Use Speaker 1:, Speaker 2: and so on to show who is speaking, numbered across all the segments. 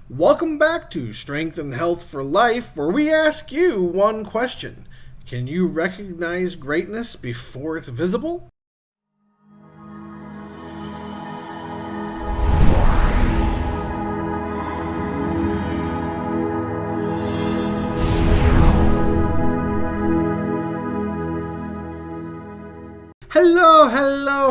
Speaker 1: Welcome back to Strength and Health for Life, where we ask you one question. Can you recognize greatness before it's visible?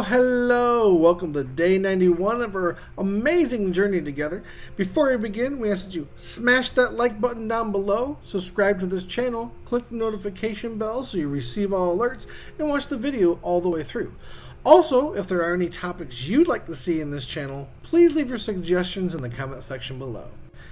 Speaker 1: Hello. Welcome to day 91 of our amazing journey together. Before we begin, we ask that you smash that like button down below, subscribe to this channel, click the notification bell so you receive all alerts, and watch the video all the way through. Also, if there are any topics you'd like to see in this channel, please leave your suggestions in the comment section below.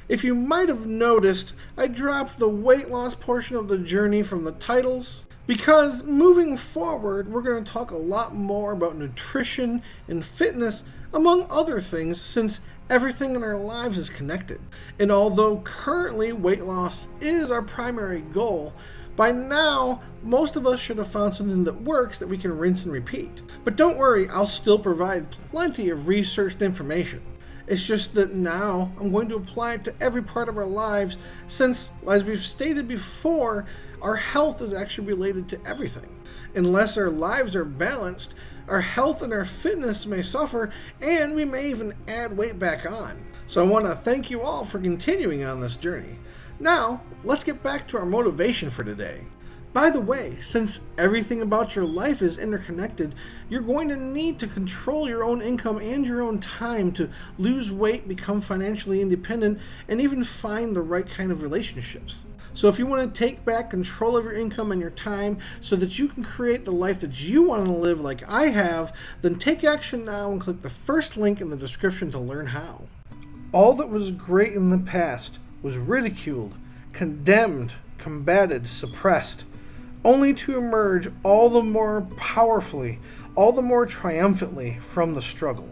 Speaker 1: If you might have noticed, I dropped the weight loss portion of the journey from the titles, because moving forward, we're going to talk a lot more about nutrition and fitness, among other things, since everything in our lives is connected. And although currently weight loss is our primary goal, by now, most of us should have found something that works that we can rinse and repeat. But don't worry, I'll still provide plenty of researched information. It's just that now I'm going to apply it to every part of our lives since, as we've stated before, our health is actually related to everything. Unless our lives are balanced, our health and our fitness may suffer, and we may even add weight back on. So I want to thank you all for continuing on this journey. Now, let's get back to our motivation for today. By the way, since everything about your life is interconnected, you're going to need to control your own income and your own time to lose weight, become financially independent, and even find the right kind of relationships. So if you want to take back control of your income and your time so that you can create the life that you want to live like I have, then take action now and click the first link in the description to learn how. All that was great in the past was ridiculed, condemned, combated, suppressed, only to emerge all the more powerfully, all the more triumphantly from the struggle.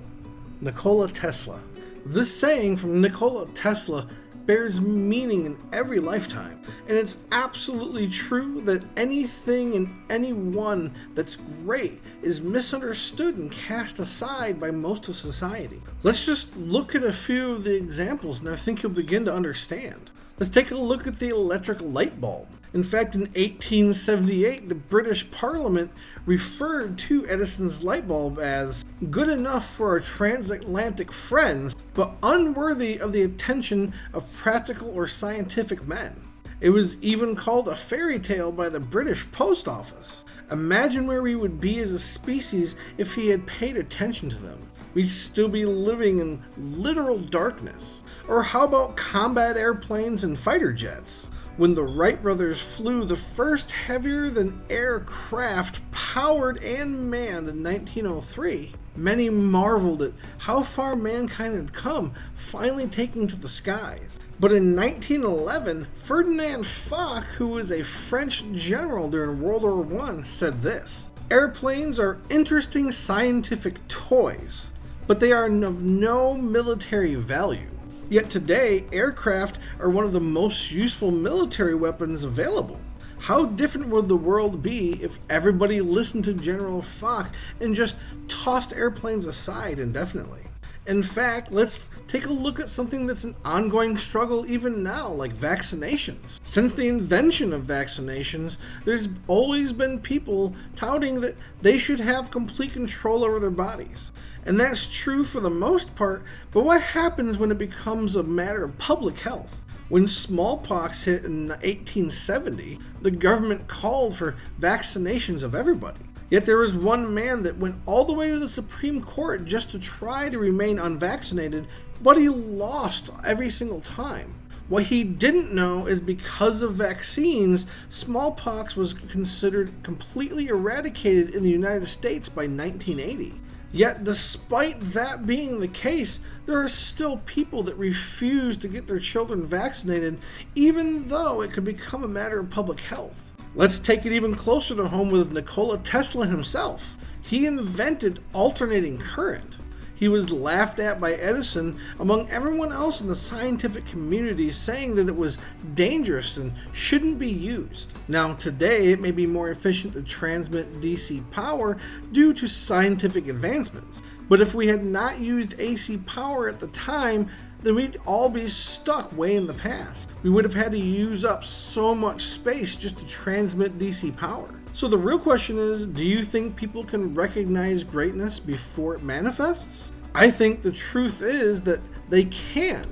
Speaker 1: Nikola Tesla. This saying from Nikola Tesla bears meaning in every lifetime, and it's absolutely true that anything and anyone that's great is misunderstood and cast aside by most of society. Let's just look at a few of the examples and I think you'll begin to understand. Let's take a look at the electric light bulb. In fact, in 1878, the British Parliament referred to Edison's light bulb as good enough for our transatlantic friends, but unworthy of the attention of practical or scientific men. It was even called a fairy tale by the British Post Office. Imagine where we would be as a species if he had paid attention to them. We'd still be living in literal darkness. Or how about combat airplanes and fighter jets? When the Wright brothers flew the first heavier-than-air craft powered and manned in 1903, many marveled at how far mankind had come, finally taking to the skies. But in 1911, Ferdinand Foch, who was a French general during World War I, said this: "Airplanes are interesting scientific toys, but they are of no military value." Yet today, aircraft are one of the most useful military weapons available. How different would the world be if everybody listened to General Foch and just tossed airplanes aside indefinitely? In fact, let's take a look at something that's an ongoing struggle even now, like vaccinations. Since the invention of vaccinations, there's always been people touting that they should have complete control over their bodies. And that's true for the most part, but what happens when it becomes a matter of public health? When smallpox hit in 1870, the government called for vaccinations of everybody. Yet there was one man that went all the way to the Supreme Court just to try to remain unvaccinated, but he lost every single time. What he didn't know is because of vaccines, smallpox was considered completely eradicated in the United States by 1980. Yet despite that being the case, there are still people that refuse to get their children vaccinated, even though it could become a matter of public health. Let's take it even closer to home with Nikola Tesla himself. He invented alternating current. He was laughed at by Edison among everyone else in the scientific community, saying that it was dangerous and shouldn't be used. Now today it may be more efficient to transmit DC power due to scientific advancements, but if we had not used AC power at the time, then we'd all be stuck way in the past. We would have had to use up so much space just to transmit DC power. So the real question is, do you think people can recognize greatness before it manifests? I think the truth is that they can,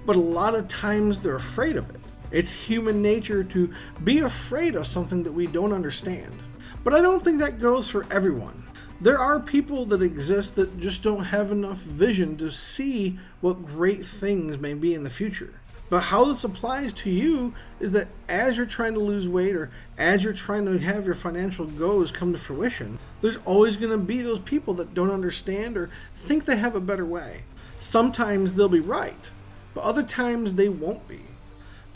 Speaker 1: but a lot of times they're afraid of it. It's human nature to be afraid of something that we don't understand. But I don't think that goes for everyone. There are people that exist that just don't have enough vision to see what great things may be in the future. But how this applies to you is that as you're trying to lose weight or as you're trying to have your financial goals come to fruition, there's always going to be those people that don't understand or think they have a better way. Sometimes they'll be right, but other times they won't be.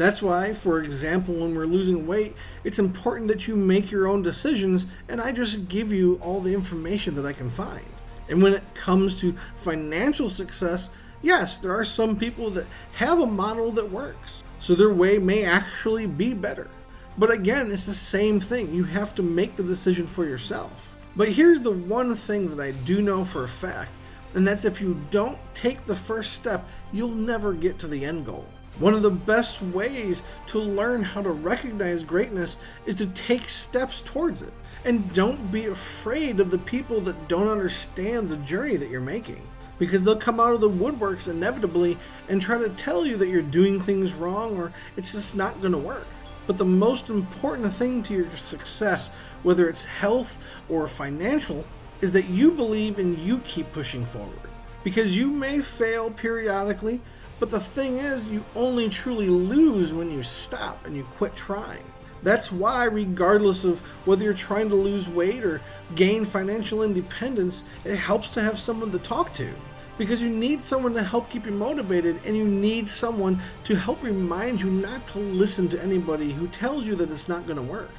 Speaker 1: That's why, for example, when we're losing weight, it's important that you make your own decisions, and I just give you all the information that I can find. And when it comes to financial success, yes, there are some people that have a model that works, so their way may actually be better. But again, it's the same thing. You have to make the decision for yourself. But here's the one thing that I do know for a fact, and that's if you don't take the first step, you'll never get to the end goal. One of the best ways to learn how to recognize greatness is to take steps towards it. And don't be afraid of the people that don't understand the journey that you're making, because they'll come out of the woodworks inevitably and try to tell you that you're doing things wrong or it's just not going to work. But the most important thing to your success, whether it's health or financial, is that you believe and you keep pushing forward. Because you may fail periodically, but the thing is, you only truly lose when you stop and you quit trying. That's why, regardless of whether you're trying to lose weight or gain financial independence, it helps to have someone to talk to. Because you need someone to help keep you motivated, and you need someone to help remind you not to listen to anybody who tells you that it's not going to work.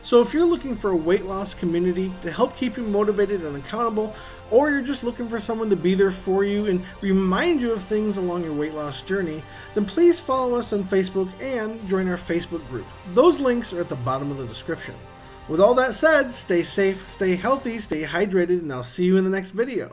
Speaker 1: So if you're looking for a weight loss community to help keep you motivated and accountable, or you're just looking for someone to be there for you and remind you of things along your weight loss journey, then please follow us on Facebook and join our Facebook group. Those links are at the bottom of the description. With all that said, stay safe, stay healthy, stay hydrated, and I'll see you in the next video.